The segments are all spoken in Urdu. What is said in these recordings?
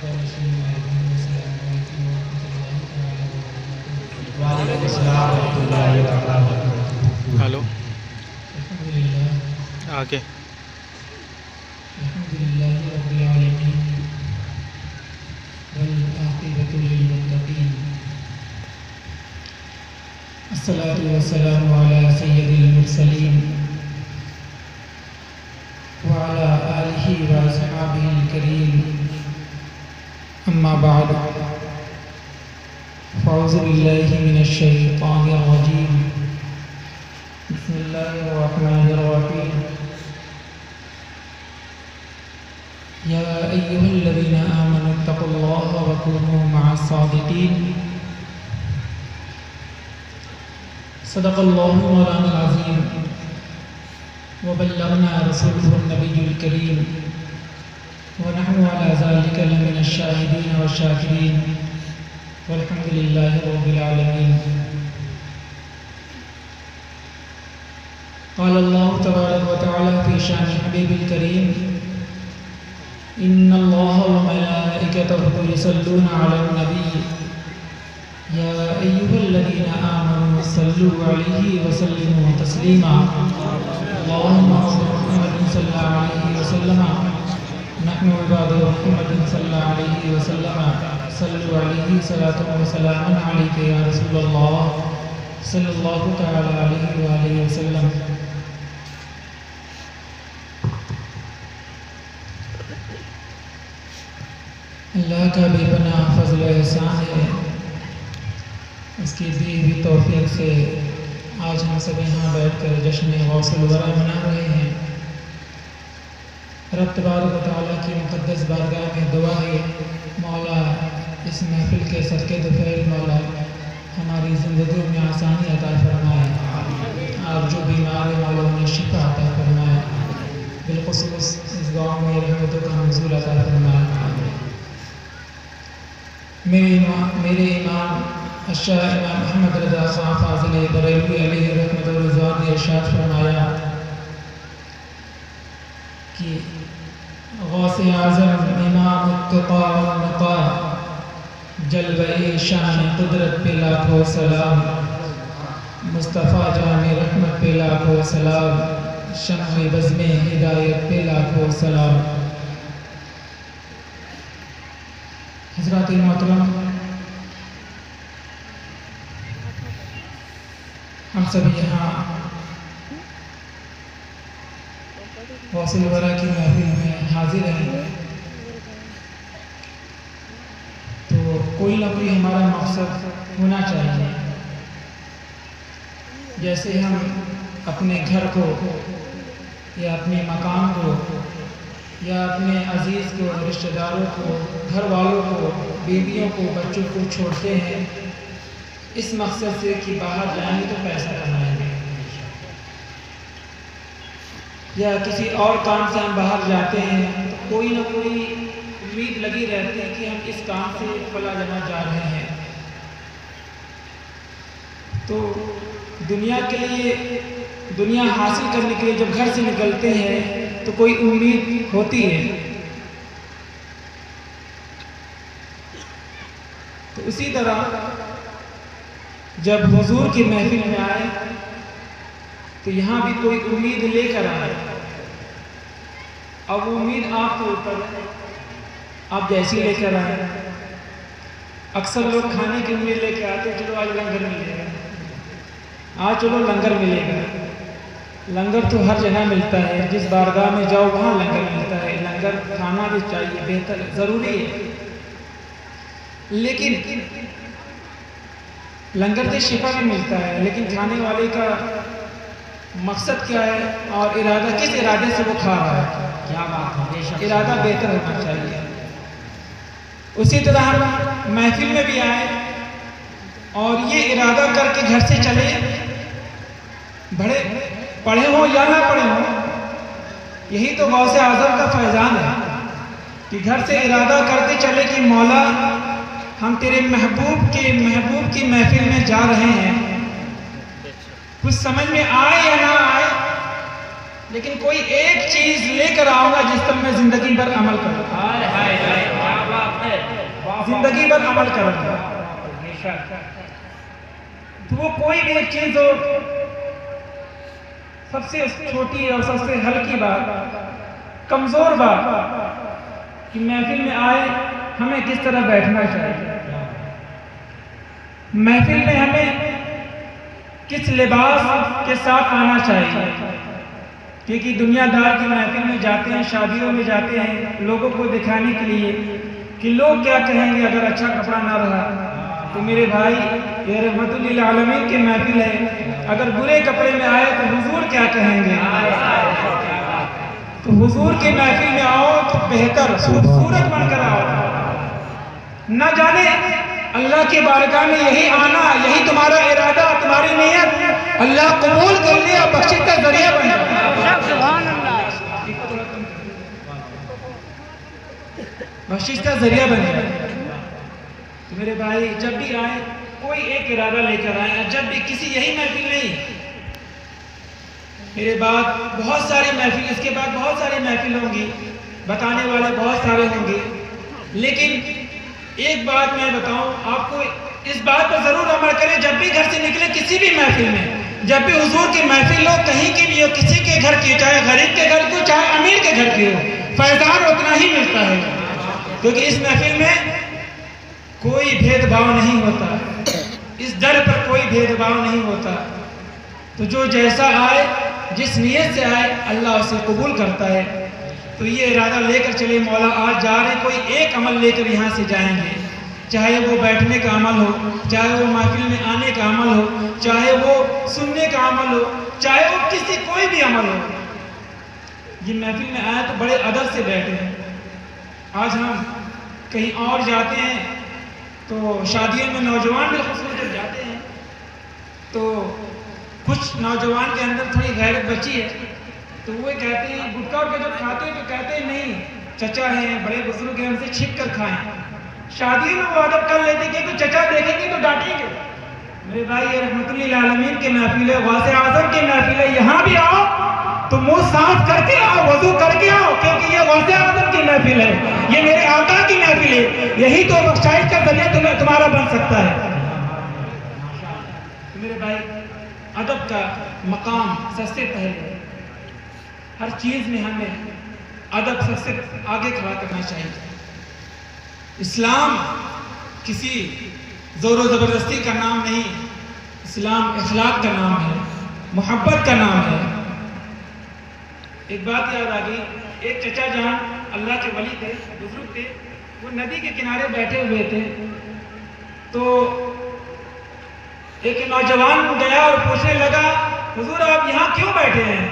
ہلو آگے الحمدللہ رب العالمین والعاقبۃ للمتقین الصلاۃ والسلام علی سید المرسلین وعلی آلہ واصحابہ الکریم اما بعد فاعوذ باللہ من الشیطان الرجیم بسم اللہ الرحمن الرحیم یا ایہا الذین آمنوا اتقوا اللہ وکونوا مع الصادقین صدق اللہ مولانا العظیم وبلغنا رسولہ النبی الکریم ونحن على ذلك لمن الشاهدين والشاكرين والحمد لله رب العالمين. قال الله تبارك وتعالى في شان حبيب الكريم إن الله وملائكته يصلون على النبي يا أيها الذين آمنوا صلوا عليه وسلموا تسليما اللهم صل محمد صلى الله عليه وسلم نحن عباد محمد صلى الله عليه وسلم صلوا عليه صلاة وسلام عليك يا رسول الله صلى الله تعالى عليه وآله وسلم. اللہ کا بے پناہ فضل و احسان ہے، اس کی دی ہوئی توفیق سے آج ہم سب یہاں بیٹھ کر جشن غوث الورا منا رہے ہیں. رب تبارک و تعالیٰ کی مقدس بارگاہ میں دعا ہے مولا اس محفل کے صدقے دوپہر مولا ہماری زندگیوں میں آسانی عطا فرمائے، آپ جو بیمار ہیں مولا انہیں شفا عطا فرمائے، بالخصوص اس گاؤں میں رحمتوں کا نزول عطا فرمائے. میرے امام الشاہ امام احمد رضا خان فاضل بریلوی علیہ رحمت و رضوان نے ارشاد فرمایا کہ غوث اعظم امام التقا والنقا جلوہ شان قدرت پہ لاکھوں سلام، مصطفیٰ جامع رحمت پہ لاکھوں سلام، شمع بزم ہدایت پہ لاکھوں سلام. حضرات محترم، ہم سب یہاں غوث الورا کی محفل میں حاضر ہیں تو کوئی نہ کوئی ہمارا مقصد ہونا چاہیے. جیسے ہم اپنے گھر کو یا اپنے مکان کو یا اپنے عزیز کو، رشتہ داروں کو، گھر والوں کو، بیویوں کو، بچوں کو چھوڑتے ہیں اس مقصد سے کہ باہر جائیں گے تو پیسہ کمائیں گے، یا کسی اور کام سے ہم باہر جاتے ہیں تو کوئی نہ کوئی امید لگی رہتی ہے کہ ہم اس کام سے فلاں جگہ جا رہے ہیں. تو دنیا کے لیے، دنیا حاصل کرنے کے لیے جب گھر سے نکلتے ہیں تو کوئی امید ہوتی ہے. تو اسی طرح جب حضور کی محفل میں آئے تو یہاں بھی کوئی امید لے کر آئے. اب وہ امید آپ کے اوپر ہے، آپ جیسی لے کر آئے. اکثر لوگ کھانے کی امید لے کے آتے، چلو آج لنگر ملے گا، آج چلو لنگر ملے گا. لنگر تو ہر جگہ ملتا ہے، جس بارگاہ میں جاؤ وہاں لنگر ملتا ہے. لنگر کھانا بھی چاہیے، بہتر ضروری ہے، لیکن لنگر سے شفا بھی ملتا ہے، لیکن کھانے والے کا مقصد کیا ہے اور ارادہ کس ارادے سے وہ کھا رہا ہے. کیا بات ہے، ارادہ بہتر ہونا چاہیے. اسی طرح ہم محفل میں بھی آئے اور یہ ارادہ کر کے گھر سے چلے، بڑے پڑھے ہوں یا نہ پڑھے ہوں، یہی تو غوث اعظم کا فیضان ہے کہ گھر سے ارادہ کرتے چلے کہ مولا ہم تیرے محبوب کی محفل میں جا رہے ہیں. کچھ سمجھ میں آئے یا نہ آئے، لیکن کوئی ایک چیز لے کر آؤں گا جس پر میں زندگی بھر عمل کروں. زندگی بھر عمل کروں گا. تو وہ کوئی بھی ایک چیز ہو، سب سے چھوٹی اور سب سے ہلکی بات، کمزور بات، کہ محفل میں آئے ہمیں کس طرح بیٹھنا چاہیے، محفل میں ہمیں کس لباس کے ساتھ آنا چاہیے. کیونکہ دنیا دار کی محفل میں جاتے ہیں، شادیوں میں جاتے ہیں لوگوں کو دکھانے کے لیے کہ لوگ کیا کہیں گے اگر اچھا کپڑا نہ رہا. تو میرے بھائی، یہ رحمت للعالمین کی محفل ہے، اگر برے کپڑے میں آئے تو حضور کیا کہیں گے. تو حضور کی محفل میں آؤ تو بہتر خوبصورت بن کر آؤ. نہ جانے اللہ کی بارگاہ میں یہی آنا، یہی تمہارا ارادہ، تمہاری نیت اللہ قبول کر لے اور بخشش کا ذریعہ بن جائے. بخشش کا ذریعہ بن جائے. تو میرے بھائی، جب بھی آئے کوئی ایک ارادہ لے کر آئے. جب بھی کسی یہی محفل نہیں، میرے بعد بہت ساری محفل، اس کے بعد بہت ساری محفل ہوں گی، بتانے والے بہت سارے ہوں گے، لیکن ایک بات میں بتاؤں آپ کو، اس بات پر ضرور عمل کریں. جب بھی گھر سے نکلے کسی بھی محفل میں، جب بھی حضور کی محفل ہو، کہیں کی بھی ہو، کسی کے گھر کی، چاہے غریب کے گھر کی ہو، چاہے امیر کے گھر کی ہو، فیضان اتنا ہی ملتا ہے. کیونکہ اس محفل میں کوئی بھید بھاؤ نہیں ہوتا، اس در پر کوئی بھید بھاؤ نہیں ہوتا. تو جو جیسا آئے، جس نیت سے آئے، اللہ اسے قبول کرتا ہے. تو یہ ارادہ لے کر چلے، مولا آج جا رہے کوئی ایک عمل لے کر یہاں سے جائیں گے، چاہے وہ بیٹھنے کا عمل ہو، چاہے وہ محفل میں آنے کا عمل ہو، چاہے وہ سننے کا عمل ہو، چاہے وہ کسی کوئی بھی عمل ہو. یہ محفل میں آئے تو بڑے ادب سے بیٹھے ہیں. آج ہم کہیں اور جاتے ہیں تو شادیوں میں نوجوان بالخصوص جب جاتے ہیں تو کچھ نوجوان کے اندر تھوڑی غیرت بچی ہے، تو وہ کہتے ہیں گٹکا کے جب کھاتے ہیں تو کہتے ہیں نہیں، چچا ہیں، بڑے بزرگ ہیں، ان سے چھپ کر کھائیں. شادی میں وہ ادب کر لیتے کہ تو چچا دیکھیں گے تو ڈانٹیں گے. میرے بھائی، یہ رحمت للعالمین کی محفل ہے، غوث اعظم کی محفل ہے. یہاں بھی آؤ تو منہ صاف کر کے آؤ، وضو کر کے آؤ، کیونکہ یہ غوث اعظم کی محفل ہے، یہ میرے آقا کی محفل ہے. یہی تو بخشائش کا ذریعہ تمہارا بن سکتا ہے. میرے بھائی، ادب کا مقام سب سے پہلے، ہر چیز میں ہمیں ادب سب سے آگے کھڑا کرنا چاہیے. اسلام کسی زور و زبردستی کا نام نہیں، اسلام اخلاق کا نام ہے، محبت کا نام ہے. ایک بات یاد آ گئی، ایک چچا جان اللہ کے ولی تھے، بزرگ تھے، وہ ندی کے کنارے بیٹھے ہوئے تھے. تو ایک نوجوان گیا اور پوچھنے لگا، حضور آپ یہاں کیوں بیٹھے ہیں؟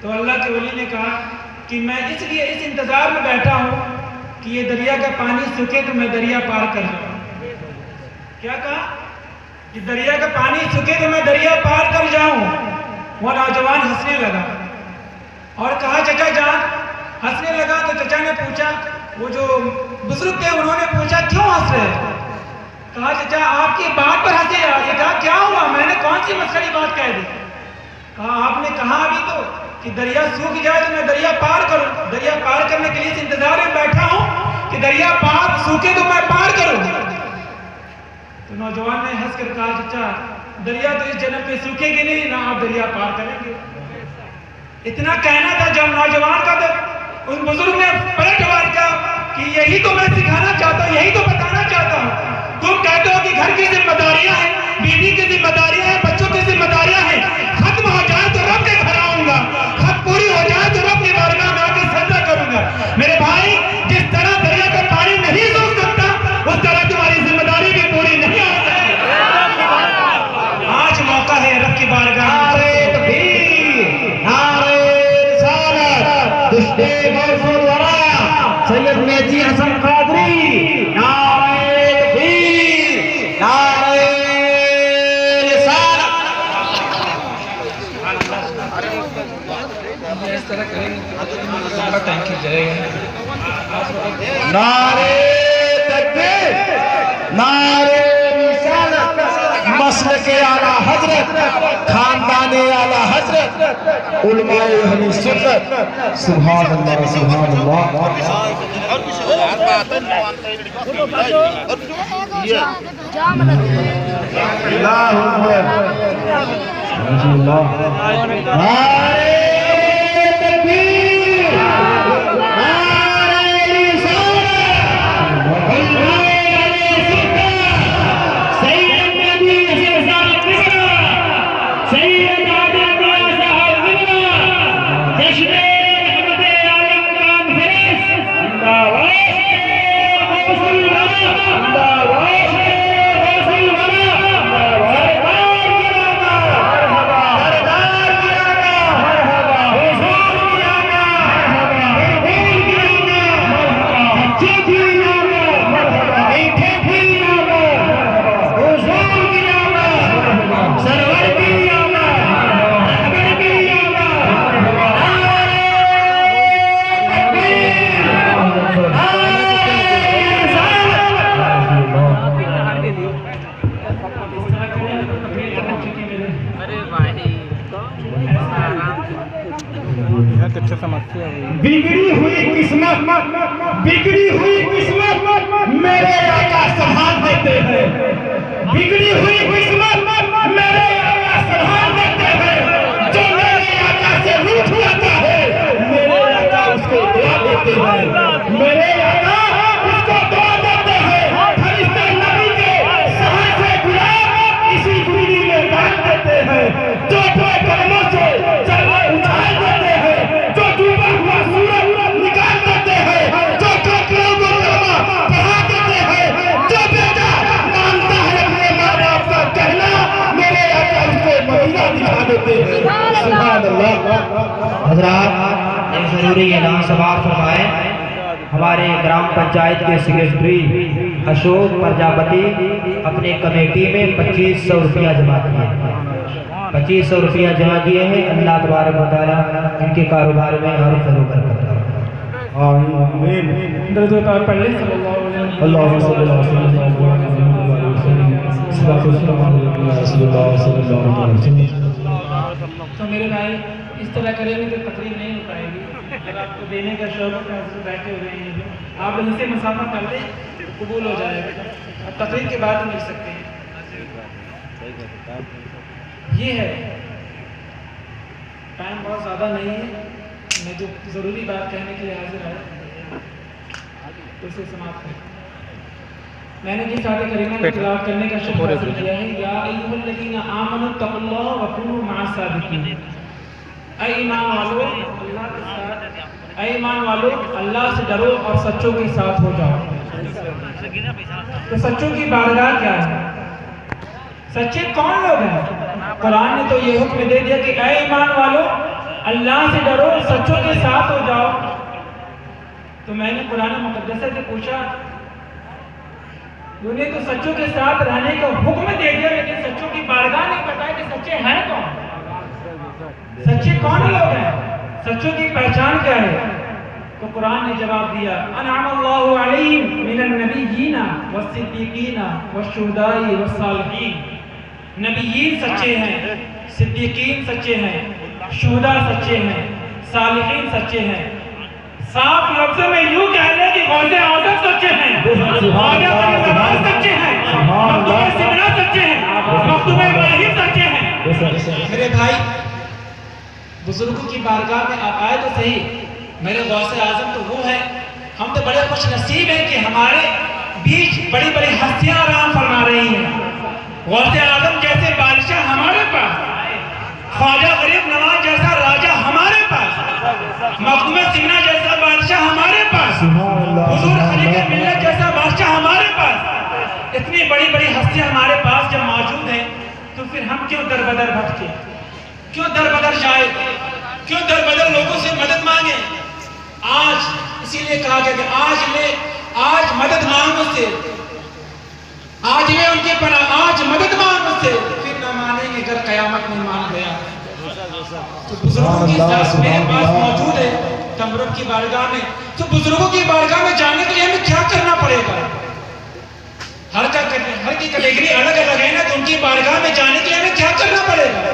تو اللہ کے ولی نے کہا کہ میں اس لیے اس انتظار میں بیٹھا ہوں کہ یہ دریا کا پانی سوکھے تو میں دریا پار کر جاؤں. کیا کہا؟ کہ دریا کا پانی سوکھے تو میں دریا پار کر جاؤں. وہ نوجوان ہنسنے لگا اور کہا چچا جان، ہنسنے لگا تو چچا نے پوچھا، وہ جو بزرگ تھے انہوں نے پوچھا کیوں ہنس رہے؟ کہا چچا آپ کی بات پر ہنسے. یہ کہا کیا ہوا، میں نے کون سی مسخری بات کہہ دی؟ کہا آپ نے کہا ابھی تو کہ دریا سوکھ جائے تو میں دریا پار کروں. دریا پار کرنے کے لیے اس انتظار میں بیٹھا ہوں کہ دریا پار سوکھے تو میں پار کروں. تو نوجوان نے ہنس کر کہا چچا دریا تو اس جنم میں سوکھے گی نہیں، نہ آپ دریا پار کریں گے. اتنا کہنا تھا جب نوجوان کا، تو ان بزرگ نے پلٹ وار کہا کہ یہی تو میں سکھانا چاہتا ہوں، یہی تو بتانا چاہتا ہوں. تم کہتے ہو کہ گھر کی ذمہ داریاں ہیں، بیوی کی ذمہ داریاں ہیں، بچوں کی ذمہ داریاں ہیں. ختم ہو جائے تو رب کے گھر آؤں گا، ختم پوری ہو جائے تو رب کی بارگاہ میں آ کے سجدہ کروں گا. میرے بھائی، جس طرح دریا کا پانی نہیں سوکھ سکتا، اس طرح تمہاری ذمہ داری بھی پوری نہیں ہو سکتی. آج موقع ہے رب کی بارگاہ میں. سید مہدی حسن قادری، نعرہ تکبیر، نعرہ رسالت. اس طرح کریں گے، نعرہ تکبیر، نعرہ رسالت، مسلک اعلیٰ حضرت، خاندان فرمان اعلیٰ حضرت علماء اہل سنت سبحان اللہ سبحان اللہ بگڑی ہوئی قسمت میرے آقا سنبھال دیتے ہیں بگڑی ہوئی قسمت میرے آقا سنبھال دیتے ہیں جو میرے آقا سے روٹھ جاتا ہے میرے آقا اس کو دعا دیتے ہیں میرے آقا اس کو دعا دیتے ہیں فرشتے نبی کے سہر سے گلاب اسی بگڑی میں ڈال دیتے ہیں جو قدموں سے چلے اٹھائے دیتے ہیں جو ڈوبا ہوا سورج نکال دیتے ہیں جو کافروں کو کلمہ پڑھا دیتے ہیں جو بیٹا مانتا ہے اپنے ماں باپ کا کہنا میرے آقا اس کو مدینہ دکھا دیتے ہیں سبحان اللہ حضرات ایک ضروری اعلان سماعت فرمائیں ہمارے گرام پنچایت کے سیکریٹری اشوک پرجاپتی اپنے کمیٹی میں 2500 روپیہ جمع کیے 2500 روپیہ جمع کیے ہیں اللہ تبارک و تعالیٰ ان کے کاروبار میں اور خیر و برکت عطا فرمائے آمین درود و پاک پڑھ لیں صلی اللہ علیہ وسلم اللہم صلی اللہ علیہ وسلم صلاۃ والسلام علی رسول اللہ صلی اللہ علیہ وسلم تو میرے بھائی اس طرح کریں گے تو تقریر نہیں ہو پائے گی اگر آپ کو دینے کا شوق ہے تو بیٹھے ہوئے ہیں آپ یہیں سے مسافہ کر لیں تو قبول ہو جائے گا اب تقریر کے بعد ہی مل سکتے ہیں یہ ہے ٹائم بہت زیادہ نہیں ہے میں جو ضروری بات کہنے کے لیے حاضر ہے اسے سماپت کریں میں نے جس آیت کریمہ کو تلاوت کرنے کا شرف حاصل کیا ہے یا ایھا الذین آمنوا اتقوا اللہ وکونوا مع الصادقین اے ایمان والو اللہ کے ساتھ اے ایمان والو اللہ سے ڈرو اور سچوں کے ساتھ ہو جاؤ تو سچوں کی بارگاہ کیا ہے سچے کون لوگ ہیں قرآن نے تو یہ حکم دے دیا کہ اے ایمان والو اللہ سے ڈرو سچوں کے ساتھ ہو جاؤ تو میں نے قرآن مقدسہ سے پوچھا انہیں تو سچوں کے ساتھ رہنے کا حکم دے دیا لیکن سچوں کی بارگاہ نہیں بتایا کہ سچے ہیں کون سچے کون لوگ ہیں سچوں کی پہچان کیا ہے تو قرآن نے جواب دیا انعم اللہ علیہم من النبیین والصدیقین والشہداء والصالحین نبیین سچے ہیں صدیقین سچے ہیں شہداء سچے ہیں صالحین سچے ہیں صاف لفظ میں یوں کہہ لیں کہ غوث اعظم سچے ہیں خواجہ غریب نواز سچے ہیں مخدوم سمرا سچے ہیں مخدوم ابراہیم سچے ہیں میرے بھائی بزرگوں کی بارگاہ میں آپ آئے تو صحیح میرے غوث اعظم تو وہ ہے ہم تو بڑے خوش نصیب ہیں کہ ہمارے بیچ بڑی بڑی ہستیاں آرام فرما رہی ہیں غوث اعظم جیسے بادشاہ ہمارے پاس خواجہ غریب نواز جیسا راجہ ہمارے پاس مخدوم سمرا جیسا بادشاہ ہمارے پاس حضور خلیق ملت جیسا بادشاہ ہمارے پاس اتنی بڑی بڑی ہستیاں ہمارے پاس جب موجود ہیں تو پھر ہم کیوں در بدر بھٹکے کیوں در بدر جائے کیوں در بدر لوگوں سے مدد مانگے آج اسی لیے کہا گیا کہ آج مدد مانگ مجھ سے آج لے ان کے پناہ آج مدد مانگ مجھ سے پھر نہ مانیں گے اگر قیامت میں مان گیا تو بزرگوں کی ساتھ میرے پاس موجود ہے تمرب کی بارگاہ میں تو بزرگوں کی بارگاہ میں جانے کے لیے ہمیں کیا کرنا پڑے گا ہر کی کیٹیگری الگ الگ ہے نا تو ان کی بارگاہ میں جانے کے لیے ہمیں کیا کرنا پڑے گا